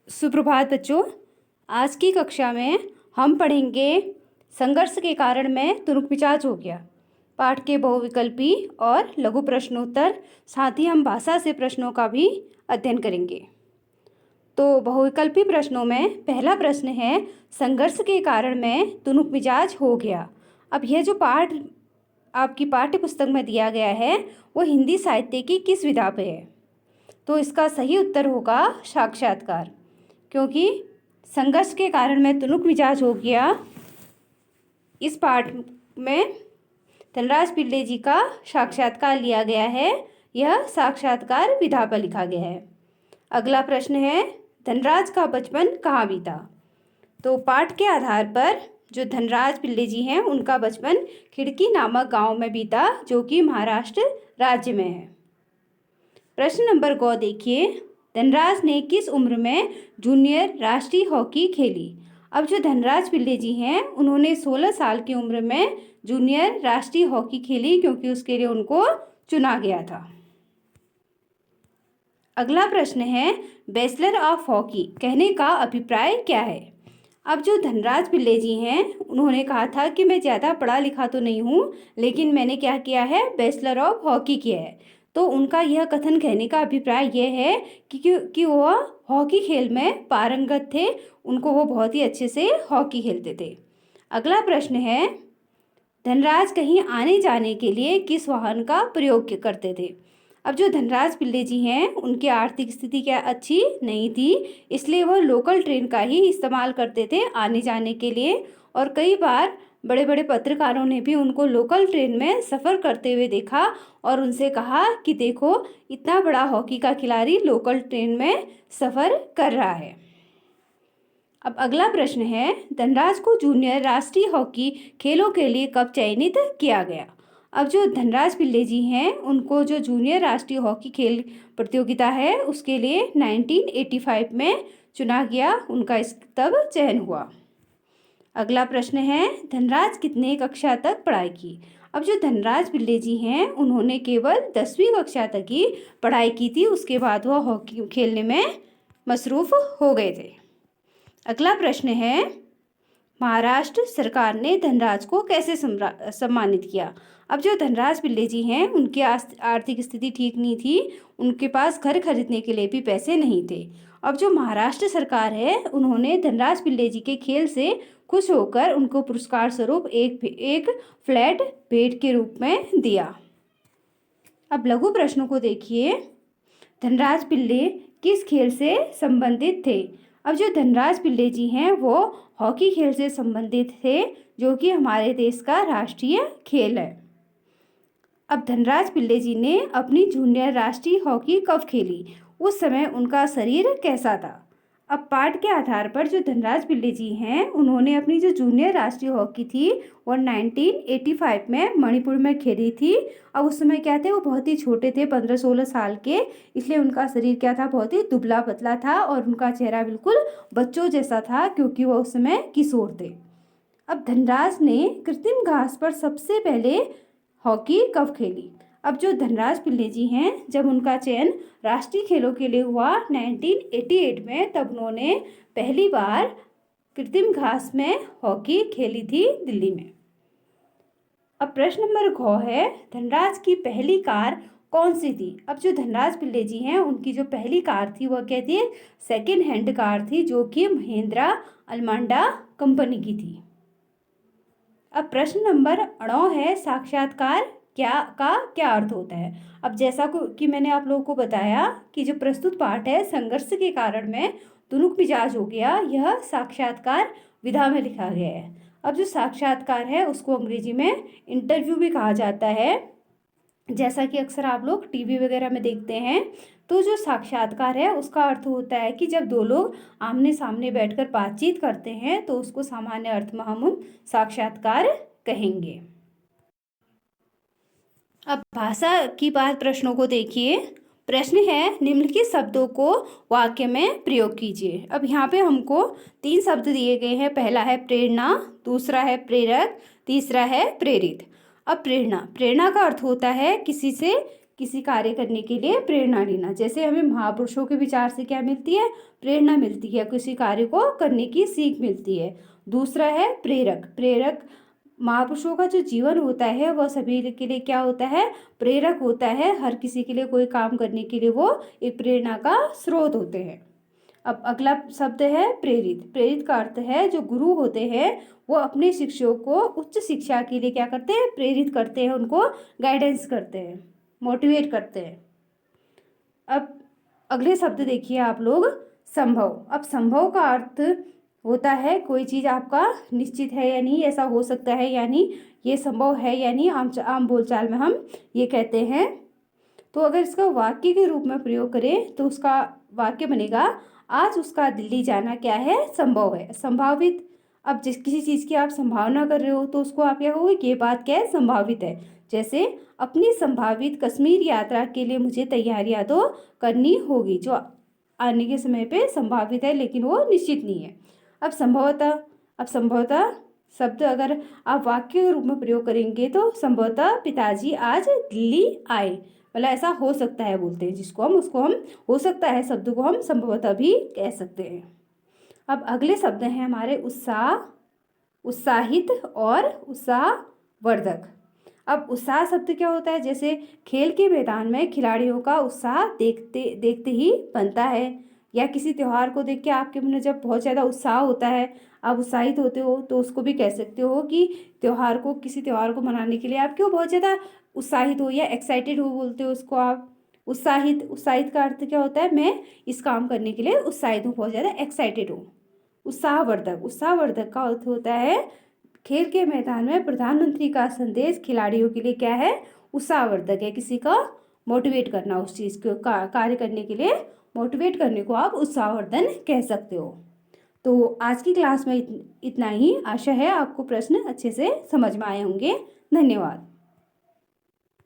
सुप्रभात बच्चों। आज की कक्षा में हम पढ़ेंगे संघर्ष के कारण में तुरुक मिजाज हो गया। पाठ के बहुविकल्पी और लघु प्रश्नोत्तर, साथ ही हम भाषा से प्रश्नों का भी अध्ययन करेंगे। तो बहुविकल्पी प्रश्नों में पहला प्रश्न है, संघर्ष के कारण में तुरुक मिजाज हो गया। अब यह जो पाठ आपकी पाठ्य पुस्तक में दिया गया है वो हिंदी साहित्य की किस विधा पे है? तो इसका सही उत्तर होगा साक्षात्कार, क्योंकि संघर्ष के कारण मैं तुरुक मिजाज हो गया इस पाठ में धनराज पिल्ले जी का साक्षात्कार लिया गया है। यह साक्षात्कार विधा पर लिखा गया है। अगला प्रश्न है, धनराज का बचपन कहाँ बीता? तो पाठ के आधार पर जो धनराज पिल्ले जी हैं उनका बचपन खिड़की नामक गांव में बीता, जो कि महाराष्ट्र राज्य में है। प्रश्न नंबर ग देखिए, धनराज ने किस उम्र में जूनियर राष्ट्रीय हॉकी खेली? अब जो धनराज पिल्ले जी हैं उन्होंने 16 साल की उम्र में जूनियर राष्ट्रीय हॉकी खेली, क्योंकि उसके लिए उनको चुना गया था। अगला प्रश्न है, बैचलर ऑफ हॉकी कहने का अभिप्राय क्या है? अब जो धनराज पिल्ले जी हैं उन्होंने कहा था कि मैं ज़्यादा पढ़ा लिखा तो नहीं हूँ, लेकिन मैंने क्या किया है, बैचलर ऑफ हॉकी किया है। तो उनका यह कथन कहने का अभिप्राय यह है कि वह हॉकी खेल में पारंगत थे, उनको वो बहुत ही अच्छे से हॉकी खेलते थे। अगला प्रश्न है, धनराज कहीं आने जाने के लिए किस वाहन का प्रयोग करते थे? अब जो धनराज पिल्ले जी हैं उनकी आर्थिक स्थिति क्या अच्छी नहीं थी, इसलिए वह लोकल ट्रेन का ही इस्तेमाल करते थे आने जाने के लिए। और कई बार बड़े बड़े पत्रकारों ने भी उनको लोकल ट्रेन में सफ़र करते हुए देखा और उनसे कहा कि देखो, इतना बड़ा हॉकी का खिलाड़ी लोकल ट्रेन में सफ़र कर रहा है। अब अगला प्रश्न है, धनराज को जूनियर राष्ट्रीय हॉकी खेलों के लिए कब चयनित किया गया? अब जो धनराज पिल्ले जी हैं उनको जो जूनियर राष्ट्रीय हॉकी खेल प्रतियोगिता है उसके लिए 1985 में चुना गया, उनका तब चयन हुआ। अगला प्रश्न है, धनराज कितने कक्षा तक पढ़ाई की? अब जो धनराज पिल्ले जी हैं उन्होंने केवल 10वीं कक्षा तक ही पढ़ाई की थी, उसके बाद वह हॉकी खेलने में मसरूफ़ हो गए थे। अगला प्रश्न है, महाराष्ट्र सरकार ने धनराज को कैसे सम्मानित किया? अब जो धनराज पिल्ले जी हैं उनकी आर्थिक स्थिति ठीक नहीं थी, उनके पास घर खरीदने के लिए भी पैसे नहीं थे। अब जो महाराष्ट्र सरकार है उन्होंने धनराज पिल्ले जी के खेल से खुश होकर उनको पुरस्कार स्वरूप एक फ्लैट भेंट के रूप में दिया। अब लघु प्रश्नों को देखिए, धनराज पिल्ले किस खेल से संबंधित थे? अब जो धनराज पिल्ले जी हैं वो हॉकी खेल से संबंधित थे, जो कि हमारे देश का राष्ट्रीय खेल है। अब धनराज पिल्ले जी ने अपनी जूनियर राष्ट्रीय हॉकी कब खेली? उस समय उनका शरीर कैसा था? अब पाठ के आधार पर जो धनराज पिल्ले जी हैं उन्होंने अपनी जो जूनियर राष्ट्रीय हॉकी थी वो 1985 में मणिपुर में खेली थी। अब उस समय क्या थे, वो बहुत ही छोटे थे, 15-16 साल के, इसलिए उनका शरीर क्या था, बहुत ही दुबला पतला था और उनका चेहरा बिल्कुल बच्चों जैसा था, क्योंकि वो उस समय किशोर थे। अब धनराज ने कृत्रिम घास पर सबसे पहले हॉकी कब खेली? अब जो धनराज पिल्ले जी हैं जब उनका चयन राष्ट्रीय खेलों के लिए हुआ 1988 में, तब उन्होंने पहली बार कृत्रिम घास में हॉकी खेली थी दिल्ली में। अब प्रश्न नंबर घ है, धनराज की पहली कार कौन सी थी? अब जो धनराज पिल्ले जी हैं उनकी जो पहली कार थी वह क्या थी, सेकेंड हैंड कार थी, जो कि महिंद्रा अल्मांडा कंपनी की थी। अब प्रश्न नंबर अ है, साक्षात्कार क्या अर्थ होता है? अब जैसा कि मैंने आप लोगों को बताया कि जो प्रस्तुत पाठ है, संघर्ष के कारण में तुरुक मिजाज हो गया, यह साक्षात्कार विधा में लिखा गया है। अब जो साक्षात्कार है उसको अंग्रेजी में इंटरव्यू भी कहा जाता है, जैसा कि अक्सर आप लोग टीवी वगैरह में देखते हैं। तो जो साक्षात्कार है उसका अर्थ होता है कि जब दो लोग आमने सामने बैठकर बातचीत करते हैं तो उसको सामान्य अर्थ में हम साक्षात्कार कहेंगे। अब भाषा की बात प्रश्नों को देखिए। प्रश्न है, निम्नलिखित शब्दों को वाक्य में प्रयोग कीजिए। अब यहाँ पे हमको 3 शब्द दिए गए हैं। पहला है प्रेरणा, दूसरा है प्रेरक, तीसरा है प्रेरित। अब प्रेरणा का अर्थ होता है किसी से किसी कार्य करने के लिए प्रेरणा लेना। जैसे हमें महापुरुषों के विचार से क्या मिलती है, प्रेरणा मिलती है, किसी कार्य को करने की सीख मिलती है। दूसरा है प्रेरक। प्रेरक महापुरुषों का जो जीवन होता है वह सभी के लिए क्या होता है, प्रेरक होता है। हर किसी के लिए कोई काम करने के लिए वो एक प्रेरणा का स्रोत होते हैं। अब अगला शब्द है प्रेरित। प्रेरित का अर्थ है जो गुरु होते हैं वो अपने शिष्यों को उच्च शिक्षा के लिए क्या करते हैं, प्रेरित करते हैं, उनको गाइडेंस करते हैं, मोटिवेट करते हैं। अब अगले शब्द देखिए आप लोग, संभव। अब संभव का अर्थ होता है कोई चीज़ आपका निश्चित है या नहीं, ऐसा हो सकता है यानी ये संभव है या नहीं, आम बोलचाल में हम ये कहते हैं। तो अगर इसका वाक्य के रूप में प्रयोग करें तो उसका वाक्य बनेगा, आज उसका दिल्ली जाना क्या है, संभव है, संभावित। अब जिस किसी चीज़ की आप संभावना कर रहे हो तो उसको आप क्या कहोगे, ये बात क्या है, संभावित है। जैसे अपनी संभावित कश्मीर यात्रा के लिए मुझे तैयारियां तो करनी होगी, जो आने के समय पे संभावित है लेकिन वो निश्चित नहीं है। अब संभवतः शब्द अगर आप वाक्य के रूप में प्रयोग करेंगे तो संभवतः पिताजी आज दिल्ली आए, मतलब ऐसा हो सकता है बोलते हैं जिसको हम, उसको हम हो सकता है शब्द को हम संभवतः भी कह सकते हैं। अब अगले शब्द हैं हमारे उत्साह, उत्साहित और उत्साहवर्धक। अब उत्साह शब्द क्या होता है, जैसे खेल के मैदान में खिलाड़ियों का उत्साह देखते देखते ही बनता है, या किसी त्यौहार को देख के आपके मन में जब बहुत ज़्यादा उत्साह होता है, आप उत्साहित होते हो, तो उसको भी कह सकते हो कि किसी त्यौहार को मनाने के लिए आप क्यों बहुत ज़्यादा उत्साहित हो या एक्साइटेड हो, बोलते हो उसको आप उत्साहित। उत्साहित का अर्थ क्या होता है, मैं इस काम करने के लिए उत्साहित हूँ, बहुत ज़्यादा एक्साइटेड हूँ। उत्साहवर्धक। उत्साहवर्धक का अर्थ होता है खेल के मैदान में प्रधानमंत्री का संदेश खिलाड़ियों के लिए क्या है, उत्साहवर्धक है, किसी का मोटिवेट करना, उस चीज़ को कार्य करने के लिए मोटिवेट करने को आप उत्साहवर्धन कह सकते हो। तो आज की क्लास में इतना ही। आशा है आपको प्रश्न अच्छे से समझ में आए होंगे। धन्यवाद।